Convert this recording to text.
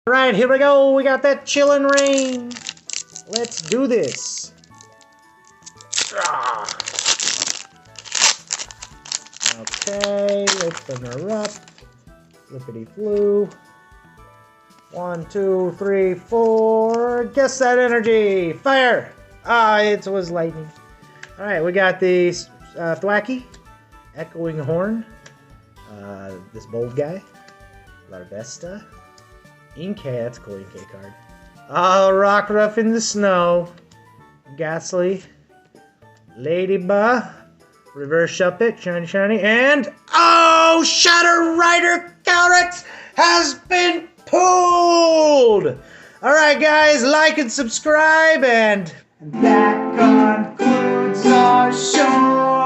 Alright, here we go. We got that chillin' rain. Let's do this. Okay, open her up. Flippity flu. 1, 2, 3, 4. Guess that energy. Fire! Ah, it was lightning. Alright, we got the Thwacky. Echoing Horn. This bold guy. Larvesta. Inkay, that's a cool Inkay card. Oh, Rockruff in the Snow. Ghastly. Ladybug. Reverse Shuppet. Shiny, shiny. And, oh, Shadow Rider Calyrex has been pulled! Alright, guys, like and subscribe, and that concludes our show.